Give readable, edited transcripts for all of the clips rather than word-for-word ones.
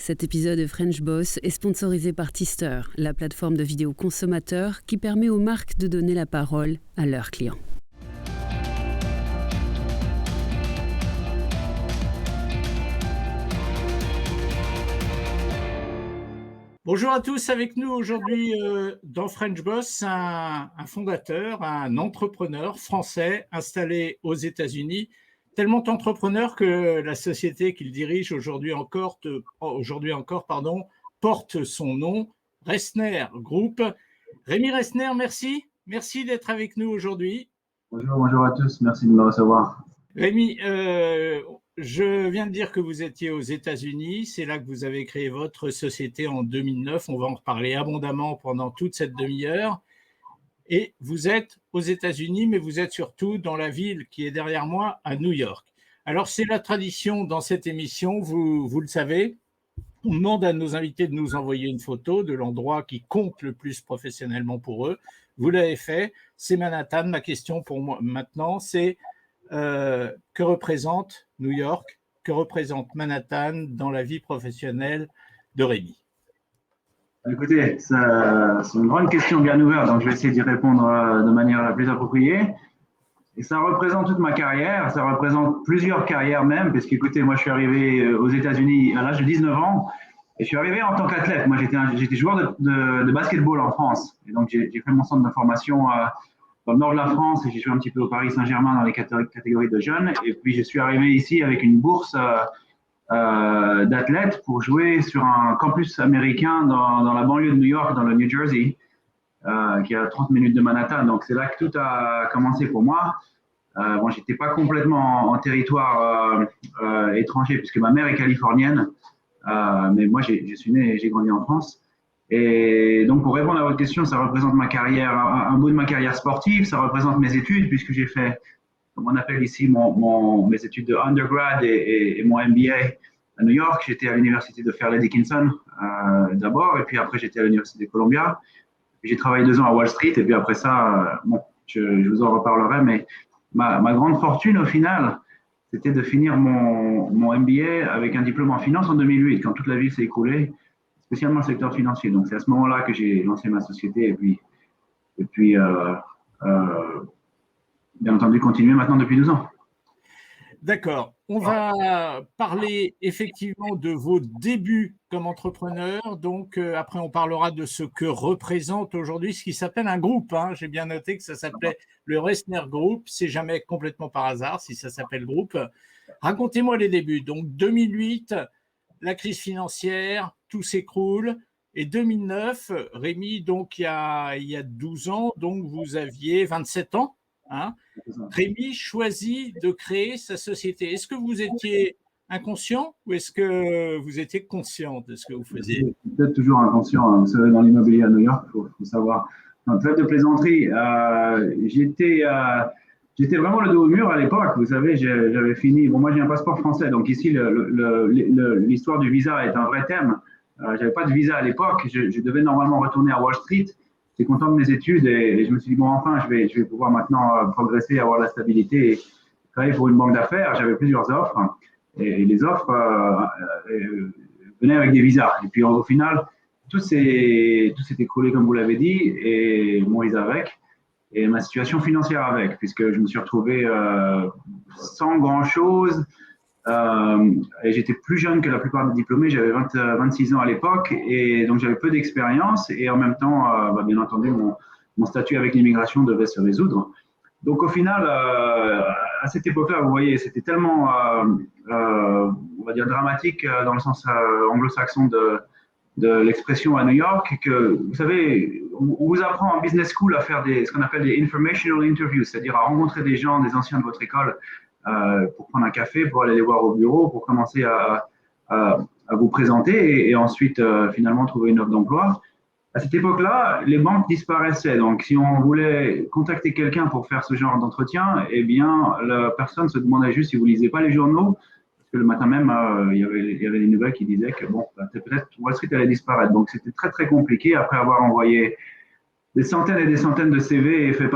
Cet épisode de French Boss est sponsorisé par Tister, la plateforme de vidéos consommateurs qui permet aux marques de donner la parole à leurs clients. Bonjour à tous, avec nous aujourd'hui dans French Boss, un fondateur, un entrepreneur français installé aux États-Unis, tellement entrepreneur que la société qu'il dirige aujourd'hui encore, porte son nom, Resner Group. Rémi Resner, merci d'être avec nous aujourd'hui. Bonjour à tous, merci de me recevoir. Rémi, je viens de dire que vous étiez aux États-Unis, c'est là que vous avez créé votre société en 2009, on va en reparler abondamment pendant toute cette demi-heure. Et vous êtes aux États-Unis, mais vous êtes surtout dans la ville qui est derrière moi, à New York. Alors c'est la tradition dans cette émission, vous le savez, on demande à nos invités de nous envoyer une photo de l'endroit qui compte le plus professionnellement pour eux. Vous l'avez fait, c'est Manhattan. Ma question pour moi maintenant, c'est que représente New York, que représente Manhattan dans la vie professionnelle de Rémi? Écoutez, c'est une grande question bien ouverte, donc je vais essayer d'y répondre de manière la plus appropriée. Et ça représente toute ma carrière, ça représente plusieurs carrières même, parce qu'écoutez, moi je suis arrivé aux États-Unis à l'âge de 19 ans, et je suis arrivé en tant qu'athlète. Moi j'étais joueur de basketball en France, et donc j'ai fait mon centre de formation dans le nord de la France, et j'ai joué un petit peu au Paris Saint-Germain dans les catégories de jeunes, et puis je suis arrivé ici avec une bourse d'athlètes pour jouer sur un campus américain dans la banlieue de New York, dans le New Jersey, qui est à 30 minutes de Manhattan. Donc c'est là que tout a commencé pour moi. Bon, j'étais pas complètement en territoire étranger puisque ma mère est californienne, mais moi je suis né et j'ai grandi en France. Et donc pour répondre à votre question, ça représente ma carrière, un bout de ma carrière sportive, ça représente mes études puisque j'ai fait, comme on appelle ici, mes études de undergrad et mon MBA à New York. J'étais à l'université de Fairleigh Dickinson d'abord, et puis après j'étais à l'université de Columbia. J'ai travaillé 2 ans à Wall Street, et puis après ça, bon, je vous en reparlerai, mais ma grande fortune au final, c'était de finir mon MBA avec un diplôme en finance en 2008, quand toute la vie s'est écoulée, spécialement le secteur financier. Donc c'est à ce moment-là que j'ai lancé ma société, et puis bien entendu, continuer maintenant depuis 12 ans. D'accord. On va parler effectivement de vos débuts comme entrepreneur. Donc, après, on parlera de ce que représente aujourd'hui ce qui s'appelle un groupe. Hein. J'ai bien noté que ça s'appelait le Resner Group. C'est jamais complètement par hasard si ça s'appelle groupe. Racontez-moi les débuts. Donc, 2008, la crise financière, tout s'écroule. Et 2009, Rémi, donc il y a 12 ans, donc vous aviez 27 ans. Hein. Rémi choisit de créer sa société. Est-ce que vous étiez inconscient ou est-ce que vous étiez conscient de ce que vous faisiez? Peut-être toujours inconscient. Hein. Vous savez, dans l'immobilier à New York, il faut savoir. En trêve de plaisanterie, j'étais vraiment le dos au mur à l'époque. Vous savez, j'avais fini. Bon, moi, j'ai un passeport français, donc ici, l'histoire du visa est un vrai thème. J'avais pas de visa à l'époque. Je devais normalement retourner à Wall Street. J'étais content de mes études et je me suis dit, bon, enfin, je vais pouvoir maintenant progresser, avoir la stabilité et travailler pour une banque d'affaires. J'avais plusieurs offres et les offres venaient avec des visas. Et puis, au final, tout s'est écroulé, comme vous l'avez dit, et mon visa avec, et ma situation financière avec, puisque je me suis retrouvé sans grand-chose. Et j'étais plus jeune que la plupart des diplômés, j'avais 26 ans à l'époque, et donc j'avais peu d'expérience, et en même temps, bien entendu, mon statut avec l'immigration devait se résoudre. Donc au final, à cette époque-là, vous voyez, c'était tellement, on va dire, dramatique dans le sens anglo-saxon de l'expression à New York, que vous savez, on vous apprend en business school à faire ce qu'on appelle des informational interviews, c'est-à-dire à rencontrer des gens, des anciens de votre école, pour prendre un café, pour aller les voir au bureau, pour commencer à vous présenter et ensuite finalement trouver une offre d'emploi. À cette époque-là, les banques disparaissaient. Donc, si on voulait contacter quelqu'un pour faire ce genre d'entretien, eh bien, la personne se demandait juste si vous lisez pas les journaux, parce que le matin même, il y avait des nouvelles qui disaient que bon, peut-être Wall Street allait disparaître. Donc, c'était très très compliqué après avoir envoyé des centaines et des centaines de CV et fait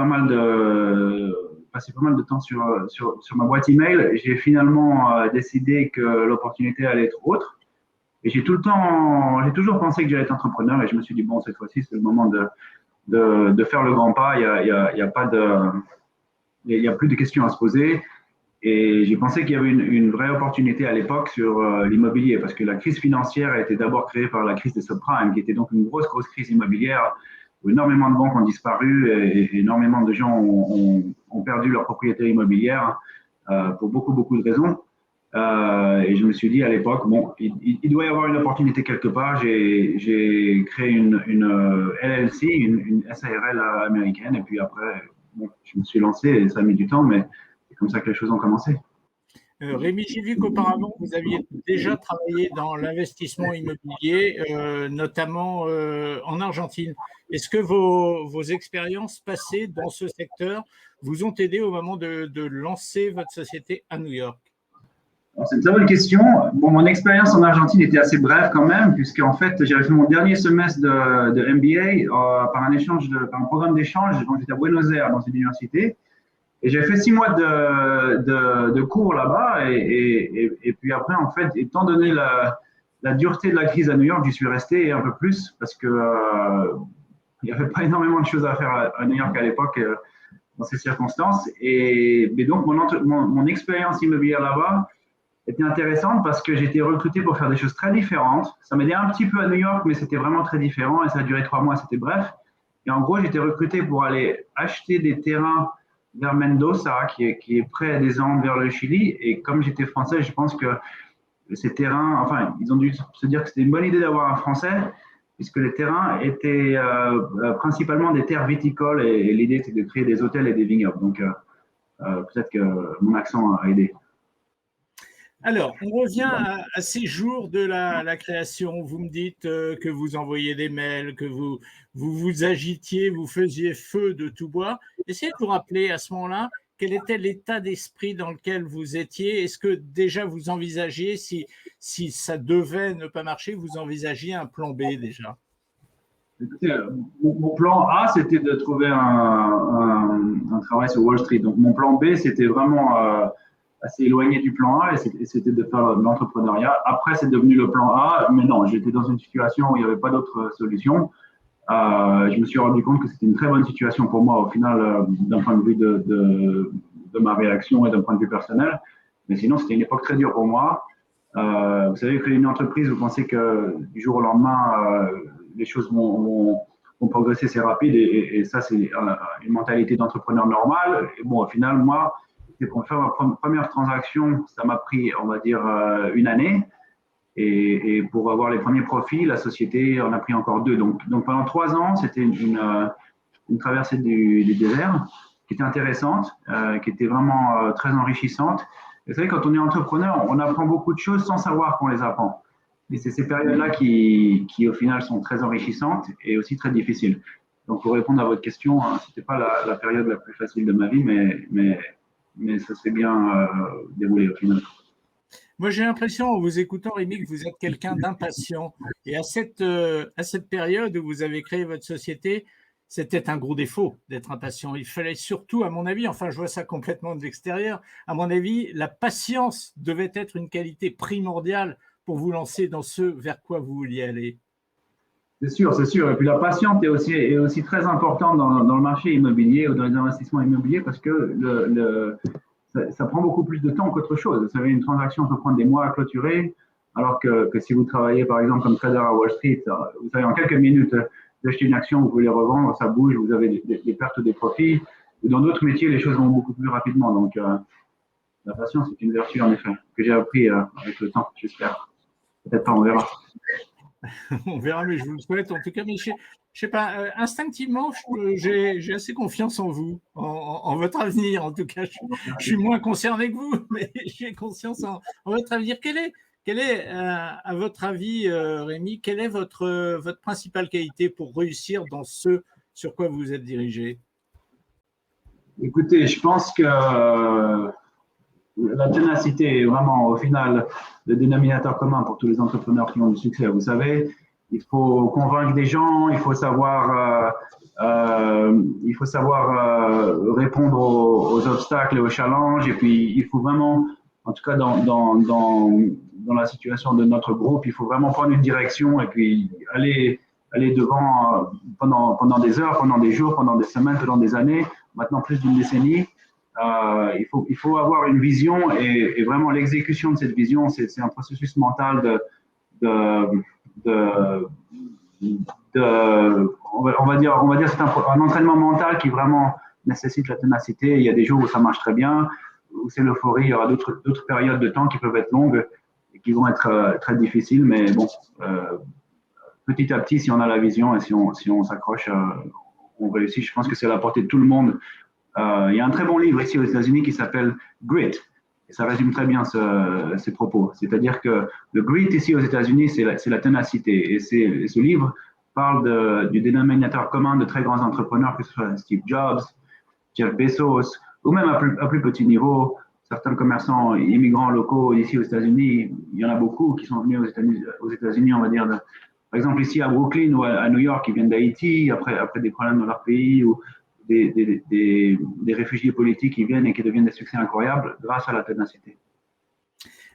passé pas mal de temps sur ma boîte email. J'ai finalement décidé que l'opportunité allait être autre. Et j'ai toujours pensé que j'allais être entrepreneur et je me suis dit, bon, cette fois-ci, c'est le moment de faire le grand pas. Il y a plus de questions à se poser. Et j'ai pensé qu'il y avait une vraie opportunité à l'époque sur l'immobilier parce que la crise financière a été d'abord créée par la crise des subprimes, qui était donc une grosse crise immobilière où énormément de banques ont disparu et énormément de gens ont perdu leur propriété immobilière pour beaucoup de raisons. Et je me suis dit à l'époque, bon, il doit y avoir une opportunité quelque part. J'ai créé une LLC, une SARL américaine, et puis après, bon, je me suis lancé et ça a mis du temps, mais c'est comme ça que les choses ont commencé. Rémi, j'ai vu qu'auparavant, vous aviez déjà travaillé dans l'investissement immobilier, notamment en Argentine. Est-ce que vos expériences passées dans ce secteur vous ont aidé au moment de lancer votre société à New York? C'est une très bonne question. Bon, mon expérience en Argentine était assez brève quand même, puisqu'en fait, j'avais fait mon dernier semestre de MBA par un programme d'échange. Donc, j'étais à Buenos Aires dans une université. Et j'ai fait 6 mois de cours là-bas. Et puis après, en fait, étant donné la dureté de la crise à New York, j'y suis resté un peu plus parce que il n'y avait pas énormément de choses à faire à New York à l'époque dans ces circonstances. Mais donc, mon expérience immobilière là-bas était intéressante parce que j'ai été recruté pour faire des choses très différentes. Ça m'aidait un petit peu à New York, mais c'était vraiment très différent et ça a duré 3 mois, c'était bref. Et en gros, j'étais recruté pour aller acheter des terrains vers Mendoza, qui est près des Andes, vers le Chili. Et comme j'étais français, je pense que ces terrains, enfin, ils ont dû se dire que c'était une bonne idée d'avoir un Français, puisque les terrains étaient principalement des terres viticoles et l'idée c'était de créer des hôtels et des vignobles. Donc, peut-être que mon accent a aidé. Alors, on revient à ces jours de la création. Vous me dites que vous envoyiez des mails, que vous agitiez, vous faisiez feu de tout bois. Essayez de vous rappeler à ce moment-là quel était l'état d'esprit dans lequel vous étiez. Est-ce que déjà vous envisagiez, si ça devait ne pas marcher, vous envisagiez un plan B déjà? Écoutez, mon plan A, c'était de trouver un travail sur Wall Street. Donc, mon plan B, c'était vraiment assez éloigné du plan A et c'était de faire de l'entrepreneuriat. Après, c'est devenu le plan A, mais non, j'étais dans une situation où il n'y avait pas d'autre solution. Je me suis rendu compte que c'était une très bonne situation pour moi au final, d'un point de vue de ma réaction et d'un point de vue personnel. Mais sinon, c'était une époque très dure pour moi. Vous savez, créer une entreprise, vous pensez que du jour au lendemain, les choses vont progresser, c'est rapide et ça, c'est une mentalité d'entrepreneur normale. Et bon, au final, moi, pour faire ma première transaction, ça m'a pris, on va dire, 1 année. Et pour avoir les premiers profits, la société en a pris encore 2. Donc pendant 3 ans, c'était une traversée du désert qui était intéressante, qui était vraiment très enrichissante. Et vous savez, quand on est entrepreneur, on apprend beaucoup de choses sans savoir qu'on les apprend. Et c'est ces périodes-là qui, au final, sont très enrichissantes et aussi très difficiles. Donc, pour répondre à votre question, ce n'était pas la période la plus facile de ma vie, mais ça s'est bien déroulé au final. Moi, j'ai l'impression, en vous écoutant, Rémi, que vous êtes quelqu'un d'impatient. Et à cette période où vous avez créé votre société, c'était un gros défaut d'être impatient. Il fallait surtout, à mon avis, enfin, je vois ça complètement de l'extérieur, à mon avis, la patience devait être une qualité primordiale pour vous lancer dans ce vers quoi vous vouliez aller. C'est sûr, c'est sûr. Et puis la patience est aussi très importante dans le marché immobilier ou dans les investissements immobiliers parce que ça prend beaucoup plus de temps qu'autre chose. Vous savez, une transaction peut prendre des mois à clôturer, alors que si vous travaillez par exemple comme trader à Wall Street, vous savez, en quelques minutes, vous achetez une action, vous pouvez les revendre, ça bouge, vous avez des pertes ou des profits. Et dans d'autres métiers, les choses vont beaucoup plus rapidement. Donc, la patience est une vertu en effet que j'ai appris avec le temps, j'espère. Peut-être pas, on verra. On verra, mais je vous le souhaite en tout cas. Mais je sais pas, instinctivement, j'ai assez confiance en vous, en votre avenir. En tout cas, je suis moins concerné que vous, mais j'ai confiance en votre avenir. Quelle est, à votre avis, Rémi, quelle est votre principale qualité pour réussir dans ce sur quoi vous êtes dirigé? Écoutez, je pense que la ténacité est vraiment, au final, le dénominateur commun pour tous les entrepreneurs qui ont du succès. Vous savez, il faut convaincre des gens, il faut savoir répondre aux obstacles et aux challenges. Et puis, il faut vraiment, en tout cas dans la situation de notre groupe, il faut vraiment prendre une direction et puis aller devant pendant des heures, pendant des jours, pendant des semaines, pendant des années, maintenant plus d'une décennie. Il faut avoir une vision et vraiment l'exécution de cette vision, c'est un processus mental on va dire c'est un entraînement mental qui vraiment nécessite la ténacité. Il y a des jours où ça marche très bien, où c'est l'euphorie. Il y aura d'autres périodes de temps qui peuvent être longues et qui vont être très difficiles. Mais bon, petit à petit, si on a la vision et si on s'accroche, on réussit. Je pense que c'est à la portée de tout le monde. Il y a un très bon livre ici aux États-Unis qui s'appelle Grit. Et ça résume très bien ces propos. C'est-à-dire que le grit ici aux États-Unis, c'est la ténacité. Et ce livre parle du dénominateur commun de très grands entrepreneurs, que ce soit Steve Jobs, Jeff Bezos, ou même à plus petit niveau, certains commerçants immigrants locaux ici aux États-Unis. Il y en a beaucoup qui sont venus aux États-Unis, on va dire, par exemple ici à Brooklyn ou à New York, qui viennent d'Haïti, après des problèmes dans leur pays, ou des réfugiés politiques qui viennent et qui deviennent des succès incroyables grâce à la ténacité.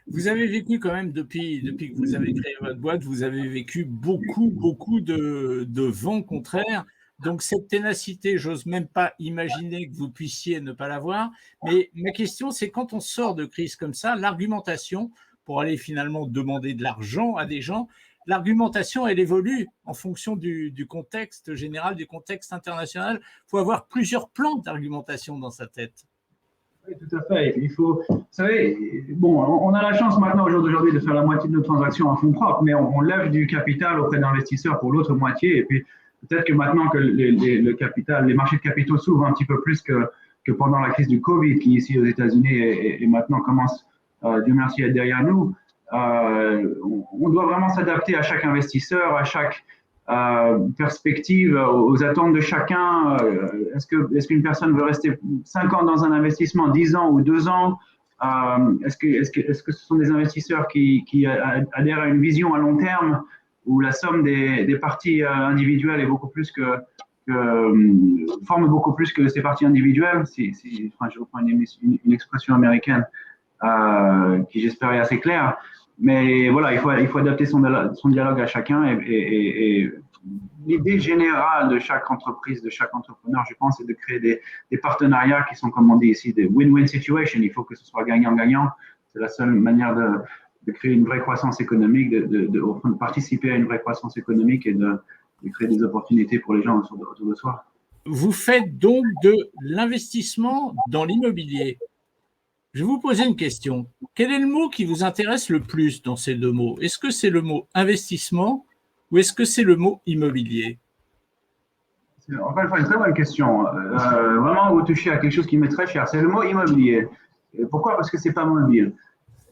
Vous avez vécu quand même, depuis que vous avez créé votre boîte, vous avez vécu beaucoup de vents contraires. Donc cette ténacité, j'ose même pas imaginer que vous puissiez ne pas l'avoir. Mais ma question, c'est quand on sort de crise comme ça, l'argumentation, pour aller finalement demander de l'argent à des gens, l'argumentation, elle évolue en fonction du contexte général, du contexte international. Il faut avoir plusieurs plans d'argumentation dans sa tête. Oui, tout à fait. Vous savez, bon, on a la chance maintenant, au jour d'aujourd'hui, de faire la moitié de nos transactions en fonds propres, mais on lève du capital auprès d'investisseurs pour l'autre moitié. Et puis, peut-être que maintenant que le capital, les marchés de capitaux s'ouvrent un petit peu plus que pendant la crise du Covid, qui ici aux États-Unis et maintenant commence, Dieu merci, à être derrière nous, on doit vraiment s'adapter à chaque investisseur, à chaque perspective, aux attentes de chacun. Est-ce qu'une personne veut rester 5 ans dans un investissement, 10 ans ou 2 ans? Est-ce que ce sont des investisseurs qui adhèrent à une vision à long terme où la somme des parties individuelles est beaucoup plus forme beaucoup plus que ces parties individuelles? Enfin, je reprends une expression américaine qui j'espère est assez claire. Mais voilà, il faut adapter son dialogue à chacun et l'idée générale de chaque entreprise, de chaque entrepreneur, je pense, c'est de créer des partenariats qui sont, comme on dit ici, des win-win situations. Il faut que ce soit gagnant-gagnant. C'est la seule manière de créer une vraie croissance économique, de participer à une vraie croissance économique et de créer des opportunités pour les gens autour de soi. Vous faites donc de l'investissement dans l'immobilier. Je vais vous poser une question. Quel est le mot qui vous intéresse le plus dans ces deux mots? Est-ce que c'est le mot investissement ou est-ce que c'est le mot immobilier? C'est encore une fois une très bonne question. Vraiment, vous touchez à quelque chose qui m'est très cher. C'est le mot immobilier. Et pourquoi? Parce que c'est pas mobile.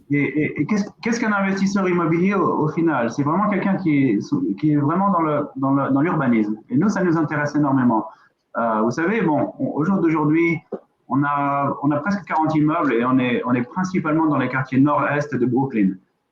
Et qu'est-ce qu'un investisseur immobilier au final? C'est vraiment quelqu'un qui est vraiment dans l'urbanisme. Et nous, ça nous intéresse énormément. Vous savez, bon, au jour d'aujourd'hui, on a presque 40 immeubles et on est principalement dans les quartiers nord-est de Brooklyn.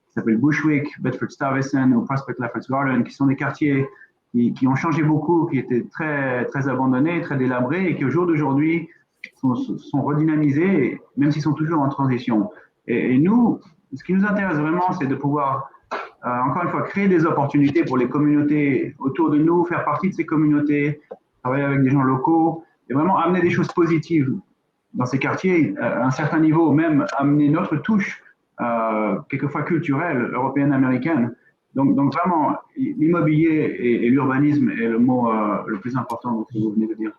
Ça s'appelle Bushwick, Bedford-Stuyvesant ou Prospect Lefferts Garden, qui sont des quartiers qui ont changé beaucoup, qui étaient très, très abandonnés, très délabrés et qui au jour d'aujourd'hui sont redynamisés, même s'ils sont toujours en transition. Et nous, ce qui nous intéresse vraiment, c'est de pouvoir, encore une fois, créer des opportunités pour les communautés autour de nous, faire partie de ces communautés, travailler avec des gens locaux et vraiment amener des choses positives dans ces quartiers, à un certain niveau, même amener notre touche, quelquefois culturelle, européenne, américaine. Donc vraiment, l'immobilier et l'urbanisme est le mot le plus important dans ce que vous venez de dire.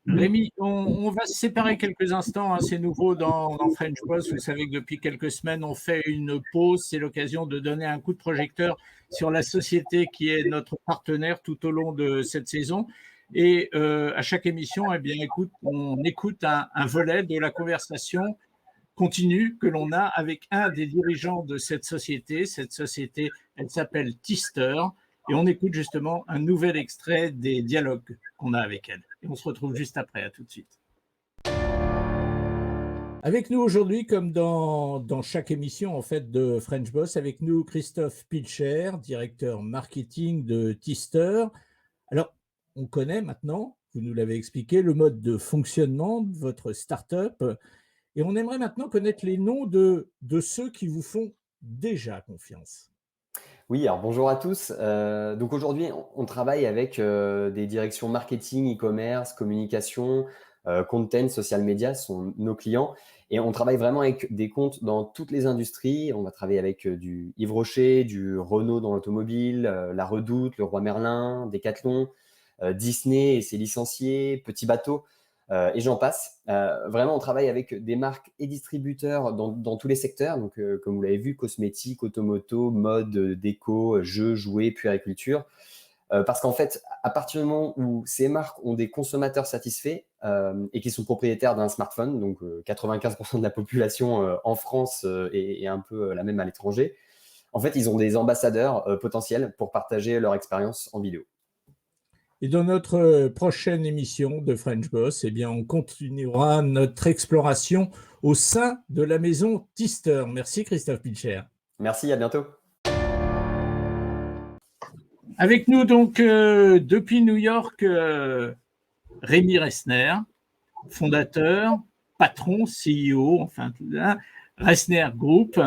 Rémi, on va se séparer quelques instants, hein, c'est nouveau dans French Boss. Vous savez que depuis quelques semaines, on fait une pause. C'est l'occasion de donner un coup de projecteur sur la société qui est notre partenaire tout au long de cette saison. Et à chaque émission, eh bien, on écoute un volet de la conversation continue que l'on a avec un des dirigeants de cette société. Cette société, elle s'appelle Tister. Et on écoute justement un nouvel extrait des dialogues qu'on a avec elle. Et on se retrouve juste après. À tout de suite. Avec nous aujourd'hui, comme dans chaque émission en fait de French Boss, avec nous Christophe Pilcher, directeur marketing de Tister. Alors, on connaît maintenant, vous nous l'avez expliqué, le mode de fonctionnement de votre start-up. Et on aimerait maintenant connaître les noms de ceux qui vous font déjà confiance. Oui, alors bonjour à tous. Donc aujourd'hui, on travaille avec des directions marketing, e-commerce, communication, content, social media sont nos clients. Et on travaille vraiment avec des comptes dans toutes les industries. On va travailler avec du Yves Rocher, du Renault dans l'automobile, La Redoute, Leroy Merlin, Decathlon, Disney et ses licenciés, Petit Bateau. Et j'en passe. Vraiment, on travaille avec des marques et distributeurs dans tous les secteurs. Donc, comme vous l'avez vu, cosmétiques, automoto, mode, déco, jeux, jouets, puériculture. Parce qu'en fait, à partir du moment où ces marques ont des consommateurs satisfaits et qui sont propriétaires d'un smartphone, donc 95% de la population en France et un peu la même à l'étranger, en fait, ils ont des ambassadeurs potentiels pour partager leur expérience en vidéo. Et dans notre prochaine émission de French Boss, eh bien, on continuera notre exploration au sein de la maison Thyster. Merci Christophe Pilcher. Merci, à bientôt. Avec nous donc depuis New York, Rémi Resner, fondateur, patron, CEO, enfin Resner Group,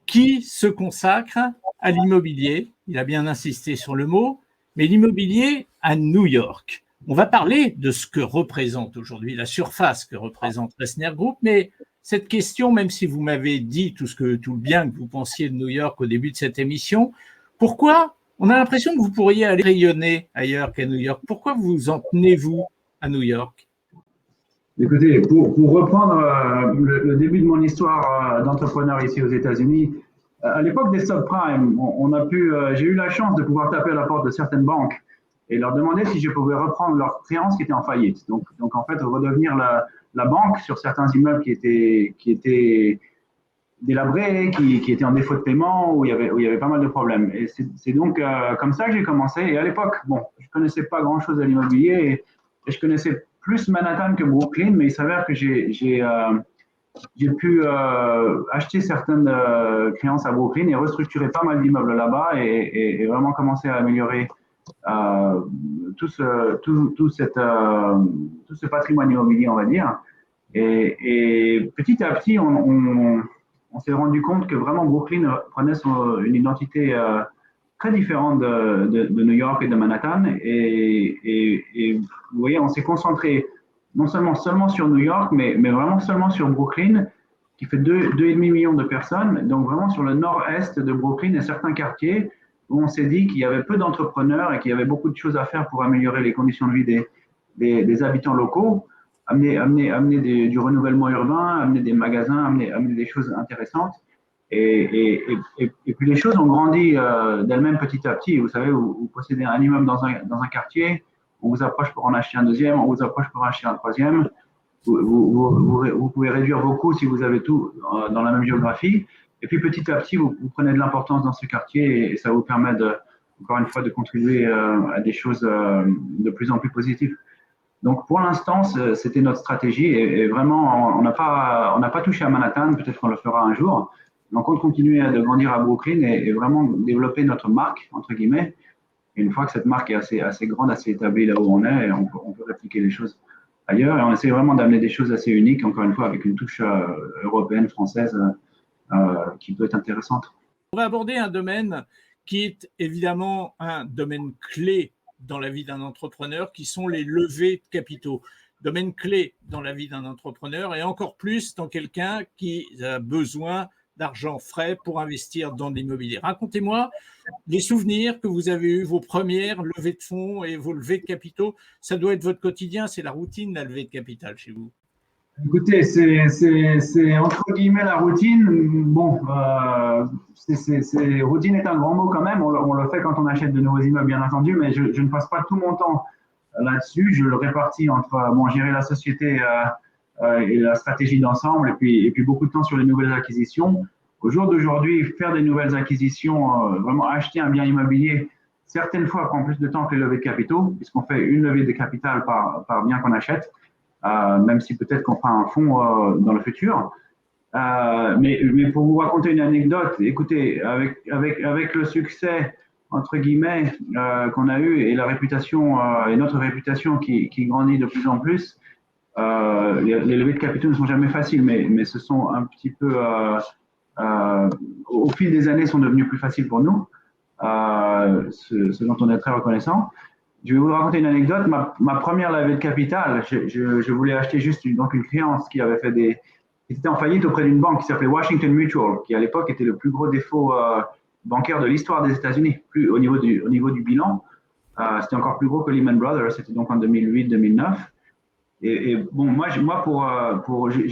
qui se consacre à l'immobilier. Il a bien insisté sur le mot, mais l'immobilier à New York. On va parler de ce que représente aujourd'hui la surface que représente Resner Group, mais cette question, même si vous m'avez dit tout le bien que vous pensiez de New York au début de cette émission, pourquoi on a l'impression que vous pourriez aller rayonner ailleurs qu'à New York? Pourquoi vous en tenez-vous à New York? Écoutez, pour reprendre le début de mon histoire d'entrepreneur ici aux États-Unis, à l'époque des subprimes, j'ai eu la chance de pouvoir taper à la porte de certaines banques et leur demander si je pouvais reprendre leurs créances qui étaient en faillite. Donc en fait, redevenir la banque sur certains immeubles qui étaient délabrés, qui étaient en défaut de paiement, où il y avait pas mal de problèmes. Et c'est donc comme ça que j'ai commencé. Et à l'époque, bon, je connaissais pas grand-chose à l'immobilier et je connaissais plus Manhattan que Brooklyn, mais il s'avère que j'ai pu acheter certaines créances à Brooklyn et restructurer pas mal d'immeubles là-bas et vraiment commencer à améliorer tout ce patrimoine immobilier, on va dire. Et petit à petit, on s'est rendu compte que vraiment Brooklyn prenait une identité très différente de New York et de Manhattan. Et vous voyez, on s'est concentré non seulement sur New York, mais vraiment seulement sur Brooklyn, qui fait 2,5 millions de personnes. Donc vraiment sur le nord-est de Brooklyn et certains quartiers où on s'est dit qu'il y avait peu d'entrepreneurs et qu'il y avait beaucoup de choses à faire pour améliorer les conditions de vie des habitants locaux. Amener du renouvellement urbain, amener des magasins, amener des choses intéressantes. Et puis les choses ont grandi d'elles-mêmes petit à petit. Vous savez, vous possédez un immeuble dans un quartier, on vous approche pour en acheter un deuxième, on vous approche pour en acheter un troisième. Vous pouvez réduire vos coûts si vous avez tout dans la même géographie. Et puis petit à petit, vous prenez de l'importance dans ce quartier et ça vous permet encore une fois de contribuer à des choses de plus en plus positives. Donc, pour l'instant, c'était notre stratégie et vraiment, on n'a pas touché à Manhattan, peut-être qu'on le fera un jour. Mais on compte continuer de grandir à Brooklyn et vraiment développer notre marque, entre guillemets. Et une fois que cette marque est assez grande, assez établie là où on est, on peut répliquer les choses ailleurs. Et on essaie vraiment d'amener des choses assez uniques, encore une fois, avec une touche européenne, française, qui peut être intéressante. On va aborder un domaine qui est évidemment un domaine clé dans la vie d'un entrepreneur, qui sont les levées de capitaux. Domaine clé dans la vie d'un entrepreneur et encore plus dans quelqu'un qui a besoin d'argent frais pour investir dans l'immobilier. Racontez-moi les souvenirs que vous avez eus, vos premières levées de fonds et vos levées de capitaux. Ça doit être votre quotidien, c'est la routine, la levée de capital chez vous. Écoutez, c'est entre guillemets la routine. Bon, routine est un grand mot quand même. On le fait quand on achète de nouveaux immeubles, bien entendu, mais je ne passe pas tout mon temps là-dessus. Je le répartis entre gérer la société et la stratégie d'ensemble, et puis beaucoup de temps sur les nouvelles acquisitions. Au jour d'aujourd'hui, faire des nouvelles acquisitions, vraiment acheter un bien immobilier, certaines fois prend plus de temps que les levées de capitaux, puisqu'on fait une levée de capital par bien qu'on achète. Même si peut-être qu'on fera un fonds dans le futur. Mais pour vous raconter une anecdote, écoutez, avec le succès, entre guillemets, qu'on a eu et la réputation et notre réputation qui grandit de plus en plus, Les levées de capitaux ne sont jamais faciles, mais ce sont un petit peu, au fil des années, sont devenus plus faciles pour nous, ce dont on est très reconnaissant. Je vais vous raconter une anecdote. Ma première levée de capital, je voulais acheter juste une créance qui avait qui était en faillite auprès d'une banque qui s'appelait Washington Mutual, qui à l'époque était le plus gros défaut bancaire de l'histoire des États-Unis, au niveau du bilan. C'était encore plus gros que Lehman Brothers, c'était donc en 2008-2009. Et bon, moi j'ai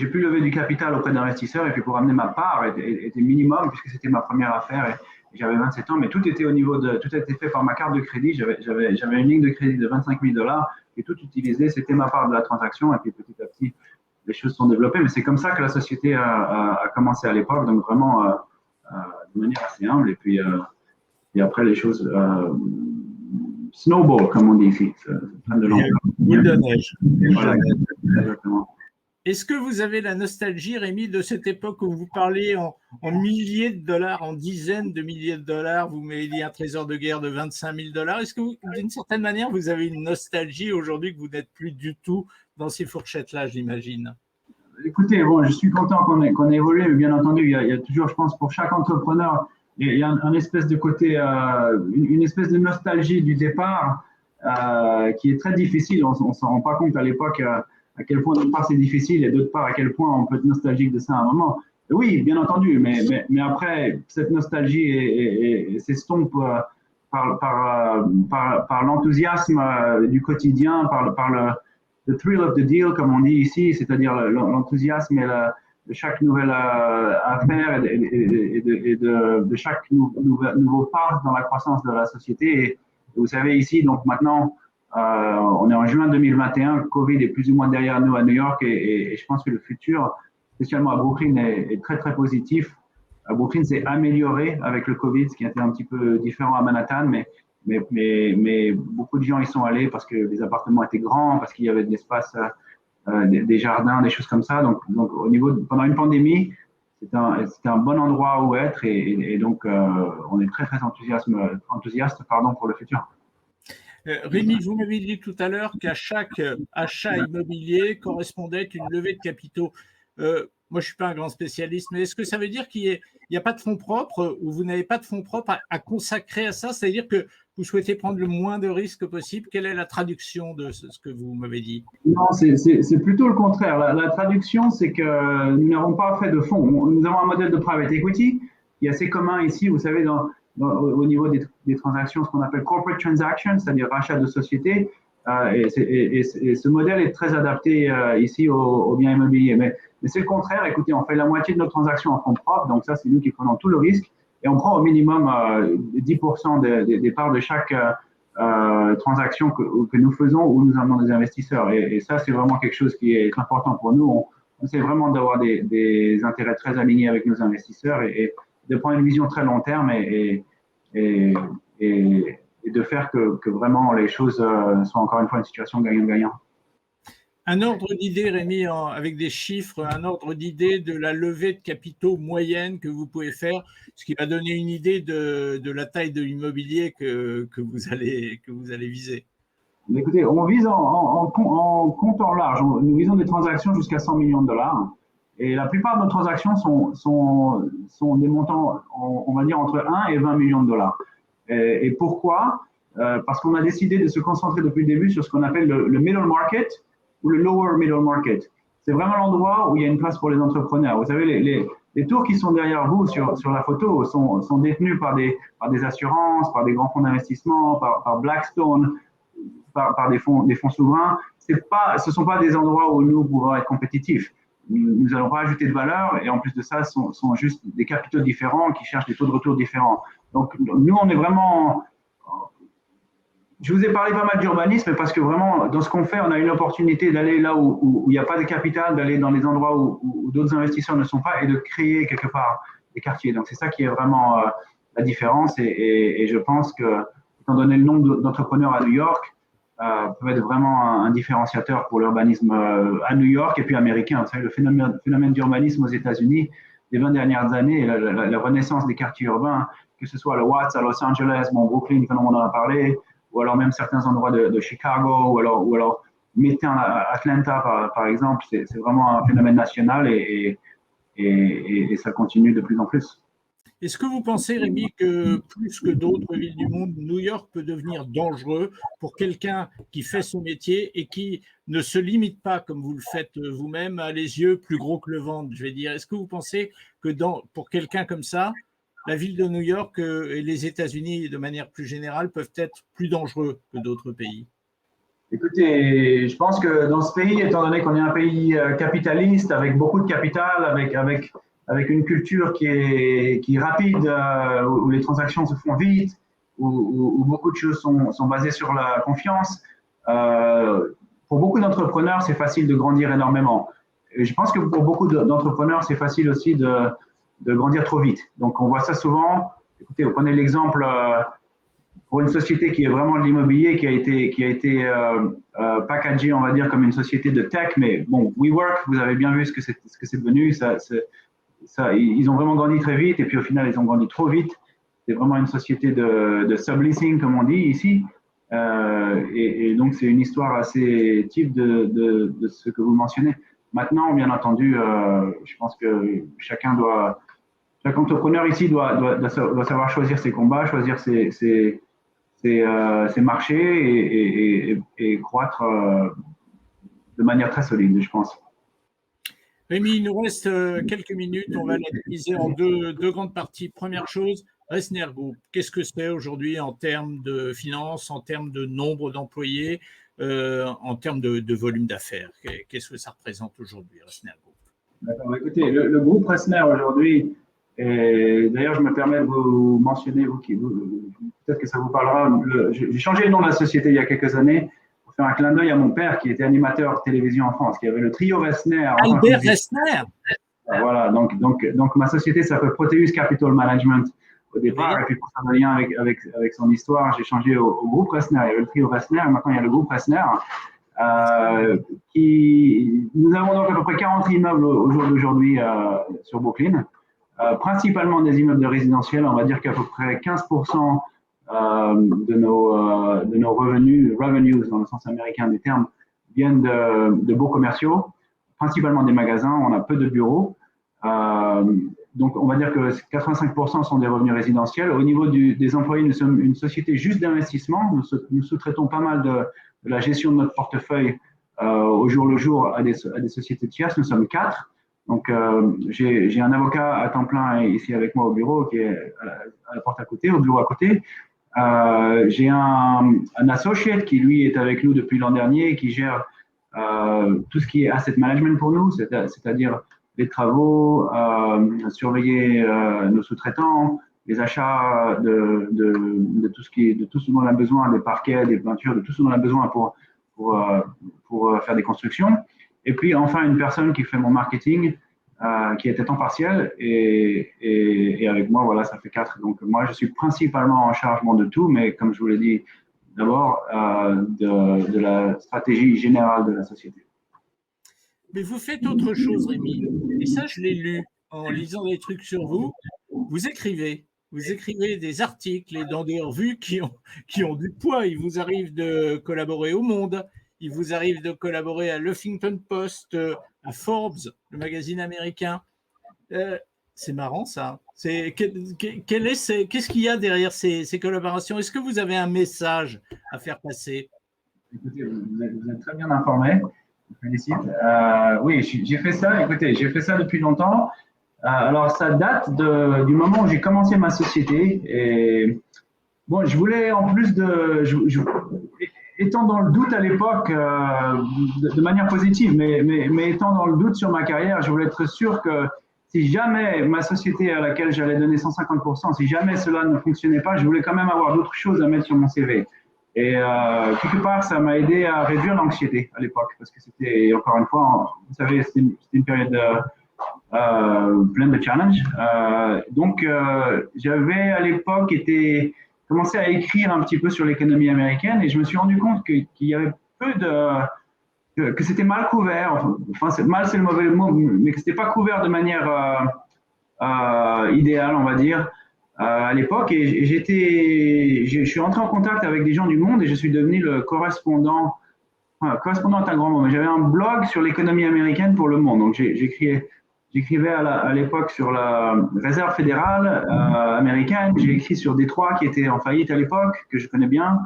pu lever du capital auprès d'investisseurs et puis pour amener ma part était minimum puisque c'était ma première affaire et j'avais 27 ans, mais tout était tout a été fait par ma carte de crédit. J'avais une ligne de crédit de $25 000 et tout utilisé, c'était ma part de la transaction et puis petit à petit les choses sont développées. Mais c'est comme ça que la société a commencé à l'époque, donc vraiment de manière assez humble et après les choses. Snowball, comme on dit ici. Boule de neige. Voilà, exactement. Est-ce que vous avez la nostalgie, Rémi, de cette époque où vous parlez en milliers de dollars, en dizaines de milliers de dollars, vous m'avez dit un trésor de guerre de $25 000. Est-ce que d'une certaine manière, vous avez une nostalgie aujourd'hui que vous n'êtes plus du tout dans ces fourchettes-là, j'imagine? Écoutez, bon, je suis content qu'on ait évolué, mais bien entendu, il y a toujours, je pense, pour chaque entrepreneur, il y a un espèce de côté, une espèce de nostalgie du départ qui est très difficile. On ne s'en rend pas compte à l'époque à quel point d'une part c'est difficile et d'autre part à quel point on peut être nostalgique de ça à un moment. Et oui, bien entendu, mais après, cette nostalgie s'estompe par l'enthousiasme du quotidien, par le thrill of the deal, comme on dit ici, c'est-à-dire l'enthousiasme de chaque nouvelle affaire et de chaque nouveau pas dans la croissance de la société. Et vous savez, ici, donc maintenant, on est en juin 2021, Covid est plus ou moins derrière nous à New York et je pense que le futur, spécialement à Brooklyn, est très, très positif. Brooklyn s'est amélioré avec le Covid, ce qui était un petit peu différent à Manhattan, mais beaucoup de gens y sont allés parce que les appartements étaient grands, parce qu'il y avait de l'espace, des jardins, des choses comme ça. Donc pendant une pandémie, c'était un bon endroit où être et donc on est très très enthousiaste pour le futur. Rémi, vous m'avez dit tout à l'heure qu'à chaque achat immobilier correspondait une levée de capitaux. Moi, je ne suis pas un grand spécialiste, mais est-ce que ça veut dire qu'il n'y a pas de fonds propres ou vous n'avez pas de fonds propres à consacrer à ça? C'est-à-dire que vous souhaitez prendre le moins de risques possible? Quelle est la traduction de ce que vous m'avez dit? Non, c'est plutôt le contraire. La traduction, c'est que nous n'avons pas fait de fonds. Nous avons un modèle de private equity qui est assez commun ici, vous savez, au niveau des transactions, ce qu'on appelle corporate transactions, c'est-à-dire rachat de sociétés. Et ce modèle est très adapté ici aux biens immobiliers. Mais c'est le contraire. Écoutez, on fait la moitié de nos transactions en fonds propres. Donc ça, c'est nous qui prenons tout le risque. Et on prend au minimum 10% des parts de chaque transaction que nous faisons où nous amenons des investisseurs. Et ça, c'est vraiment quelque chose qui est important pour nous. On essaie vraiment d'avoir des intérêts très alignés avec nos investisseurs et de prendre une vision très long terme et de faire que vraiment les choses soient encore une fois une situation gagnant-gagnant. Un ordre d'idée, Rémi, avec des chiffres, un ordre d'idée de la levée de capitaux moyenne que vous pouvez faire, ce qui va donner une idée de la taille de l'immobilier que vous allez viser. Écoutez, on vise en comptant large. Nous visons des transactions jusqu'à $100 millions. Et la plupart de nos transactions sont des montants, on va dire, entre 1 et 20 millions de dollars. Et pourquoi? Parce qu'on a décidé de se concentrer depuis le début sur ce qu'on appelle le middle market ou le lower middle market. C'est vraiment l'endroit où il y a une place pour les entrepreneurs. Vous savez, les tours qui sont derrière vous sur la photo sont détenus par des assurances, par des grands fonds d'investissement, par Blackstone, par des fonds souverains. Ce ne sont pas des endroits où nous pouvons être compétitifs. Nous n'allons pas ajouter de valeur et en plus de ça, sont juste des capitaux différents qui cherchent des taux de retour différents. Donc, nous, on est vraiment… Je vous ai parlé pas mal d'urbanisme parce que vraiment, dans ce qu'on fait, on a une opportunité d'aller là où il n'y a pas de capital, d'aller dans les endroits où d'autres investisseurs ne sont pas et de créer quelque part des quartiers. Donc, c'est ça qui est vraiment la différence et je pense que, étant donné le nombre d'entrepreneurs à New York, peut être vraiment un différenciateur pour l'urbanisme à New York et puis américain. Vous savez, le phénomène d'urbanisme aux États-Unis des 20 dernières années, la renaissance des quartiers urbains, que ce soit le Watts à Los Angeles, Brooklyn, comme on en a parlé, ou alors même certains endroits de Chicago, ou alors mettez en Atlanta, par exemple, c'est vraiment un phénomène national et ça continue de plus en plus. Est-ce que vous pensez, Rémi, que plus que d'autres villes du monde, New York peut devenir dangereux pour quelqu'un qui fait son métier et qui ne se limite pas, comme vous le faites vous-même, à les yeux plus gros que le ventre, je vais dire. Est-ce que vous pensez que pour quelqu'un comme ça, la ville de New York et les États-Unis, de manière plus générale, peuvent être plus dangereux que d'autres pays? Écoutez, je pense que dans ce pays, étant donné qu'on est un pays capitaliste, avec beaucoup de capital, avec une culture qui est rapide, où les transactions se font vite, où beaucoup de choses sont basées sur la confiance, pour beaucoup d'entrepreneurs, c'est facile de grandir énormément. Et je pense que pour beaucoup d'entrepreneurs, c'est facile aussi de grandir trop vite. Donc, on voit ça souvent. Écoutez, vous prenez l'exemple pour une société qui est vraiment de l'immobilier, qui a été packagée, on va dire, comme une société de tech. Mais bon, WeWork, vous avez bien vu ce que c'est devenu. Ils ont vraiment grandi très vite et puis au final, ils ont grandi trop vite. C'est vraiment une société de subleasing, comme on dit ici. Et donc, c'est une histoire assez type de ce que vous mentionnez. Maintenant, bien entendu, je pense que chaque entrepreneur ici doit savoir choisir ses combats, choisir ses marchés et croître de manière très solide, je pense. Rémi, il nous reste quelques minutes. On va la diviser en deux grandes parties. Première chose, Resner Group. Qu'est-ce que c'est aujourd'hui en termes de finances, en termes de nombre d'employés, en termes de volume d'affaires? Qu'est-ce que ça représente aujourd'hui, Resner Group? D'accord. Écoutez, le groupe Resner aujourd'hui, et d'ailleurs, je me permets de vous mentionner, peut-être que ça vous parlera. J'ai changé le nom de la société il y a quelques années pour faire un clin d'œil à mon père qui était animateur de télévision en France, qui avait le trio Resner. Albert Resner. Voilà, donc ma société s'appelle Proteus Capital Management au départ, et puis pour faire le lien avec son histoire, j'ai changé au groupe Resner. Il y avait le trio Resner, maintenant il y a le groupe Resner. Nous avons donc à peu près 40 immeubles au jour d'aujourd'hui sur Brooklyn. Principalement des immeubles de résidentiel, on va dire qu'à peu près 15% de nos revenus dans le sens américain du terme, viennent de beaux commerciaux, principalement des magasins, on a peu de bureaux. Donc on va dire que 85% sont des revenus résidentiels. Au niveau des employés, nous sommes une société juste d'investissement, nous sous-traitons pas mal de la gestion de notre portefeuille au jour le jour à des sociétés tierces, nous sommes 4. Donc, j'ai un avocat à temps plein ici avec moi au bureau qui est à la porte à côté, au bureau à côté. J'ai un associate qui, lui, est avec nous depuis l'an dernier et qui gère tout ce qui est asset management pour nous, c'est-à-dire les travaux, surveiller nos sous-traitants, les achats de tout ce dont on a besoin, des parquets, des peintures, de tout ce dont on a besoin pour faire des constructions. Et puis, enfin, une personne qui fait mon marketing, qui est à temps partiel. Et avec moi, voilà, ça fait 4. Donc, moi, je suis principalement en charge de tout, mais comme je vous l'ai dit, d'abord, de la stratégie générale de la société. Mais vous faites autre chose, Rémi. Et ça, je l'ai lu en lisant des trucs sur vous. Vous écrivez. Vous écrivez des articles et dans des revues qui ont du poids. Il vous arrive de collaborer au Monde. Il vous arrive de collaborer à l'Huffington Post, à Forbes, le magazine américain. C'est marrant, ça. Qu'est-ce qu'il y a derrière ces collaborations? Est-ce que vous avez un message à faire passer? Écoutez, vous êtes très bien informé. Je vous félicite. Oui, j'ai fait ça. Écoutez, j'ai fait ça depuis longtemps. Alors, ça date du moment où j'ai commencé ma société. Et bon, je voulais en plus étant dans le doute à l'époque, de manière positive, mais étant dans le doute sur ma carrière, je voulais être sûr que si jamais ma société à laquelle j'allais donner 150%, si jamais cela ne fonctionnait pas, je voulais quand même avoir d'autres choses à mettre sur mon CV. Et quelque part, ça m'a aidé à réduire l'anxiété à l'époque, parce que c'était, encore une fois, vous savez, c'était une période pleine de challenges. Donc, j'avais à l'époque commencé à écrire un petit peu sur l'économie américaine et je me suis rendu compte qu'il y avait que c'était mal couvert. Enfin, mal, c'est le mauvais mot, mais que c'était pas couvert de manière idéale, on va dire. À l'époque, et je suis entré en contact avec des gens du monde et je suis devenu le correspondant correspondant est un grand mot, mais j'avais un blog sur l'économie américaine pour Le Monde. Donc, j'écrivais à l'époque sur la Réserve fédérale américaine. J'ai écrit sur Détroit, qui était en faillite à l'époque, que je connais bien.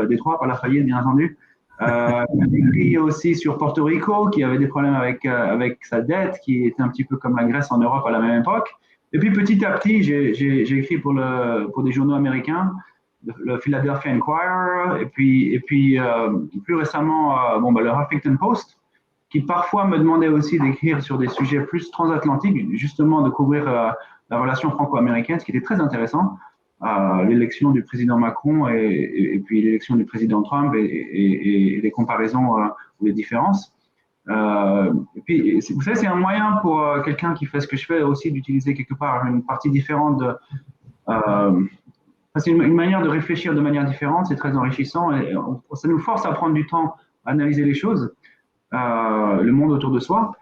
Détroit, pas la faillite, bien entendu. J'ai écrit aussi sur Porto Rico, qui avait des problèmes avec sa dette, qui était un petit peu comme la Grèce en Europe à la même époque. Et puis, petit à petit, j'ai écrit pour des journaux américains, le Philadelphia Inquirer, et puis plus récemment, le Huffington Post, qui parfois me demandait aussi d'écrire sur des sujets plus transatlantiques, justement de couvrir la relation franco-américaine, ce qui était très intéressant. L'élection du président Macron et puis l'élection du président Trump et les comparaisons ou les différences. Et puis, vous savez, c'est un moyen pour quelqu'un qui fait ce que je fais aussi d'utiliser quelque part une partie différente c'est une manière de réfléchir de manière différente, c'est très enrichissant et ça nous force à prendre du temps à analyser les choses, le monde autour de soi.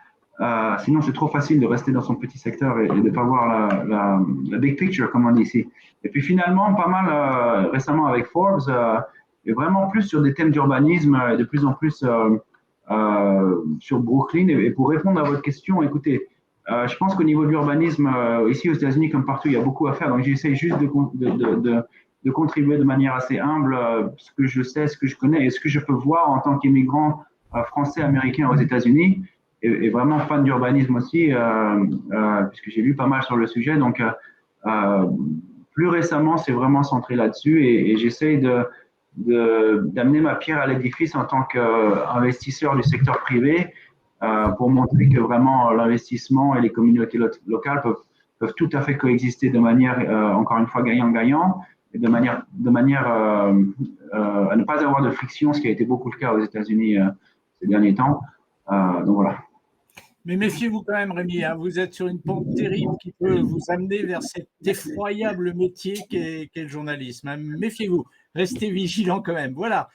Sinon, c'est trop facile de rester dans son petit secteur et de ne pas voir la big picture, comme on dit ici. Et puis finalement, pas mal récemment avec Forbes, et vraiment plus sur des thèmes d'urbanisme et de plus en plus sur Brooklyn. Et pour répondre à votre question, écoutez, je pense qu'au niveau de l'urbanisme, ici aux États-Unis comme partout, il y a beaucoup à faire. Donc j'essaie juste de contribuer de manière assez humble ce que je sais, ce que je connais et ce que je peux voir en tant qu'immigrant français américain aux États-Unis. Et vraiment fan d'urbanisme aussi, puisque j'ai lu pas mal sur le sujet. Donc, plus récemment, c'est vraiment centré là-dessus et j'essaie d'amener ma pierre à l'édifice en tant qu'investisseur du secteur privé pour montrer que vraiment l'investissement et les communautés locales peuvent tout à fait coexister de manière, encore une fois, gagnant-gagnant et de manière à ne pas avoir de friction, ce qui a été beaucoup le cas aux États-Unis ces derniers temps. Donc voilà. Mais méfiez-vous quand même, Rémi, hein, vous êtes sur une pente terrible qui peut vous amener vers cet effroyable métier qu'est le journalisme. Hein. Méfiez-vous, restez vigilants quand même. Voilà.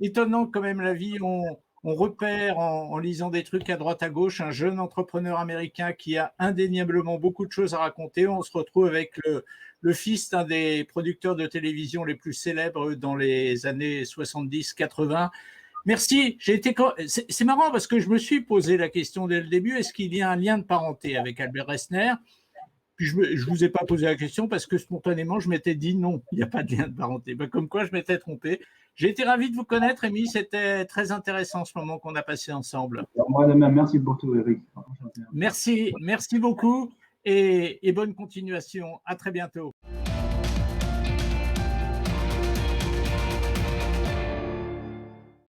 Étonnant quand même la vie, on repère en lisant des trucs à droite à gauche un jeune entrepreneur américain qui a indéniablement beaucoup de choses à raconter. On se retrouve avec le fils d'un des producteurs de télévision les plus célèbres dans les années 70-80. Merci. C'est marrant parce que je me suis posé la question dès le début, est-ce qu'il y a un lien de parenté avec Albert Resner ? Puis je ne vous ai pas posé la question parce que spontanément, je m'étais dit non, il n'y a pas de lien de parenté. Ben, comme quoi, je m'étais trompé. J'ai été ravi de vous connaître, Rémi. C'était très intéressant ce moment qu'on a passé ensemble. Moi de même, merci pour tout, Eric. Merci beaucoup et bonne continuation. À très bientôt.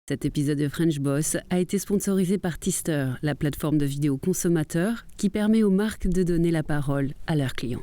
Cet épisode de French Boss a été sponsorisé par Tister, la plateforme de vidéos consommateurs qui permet aux marques de donner la parole à leurs clients.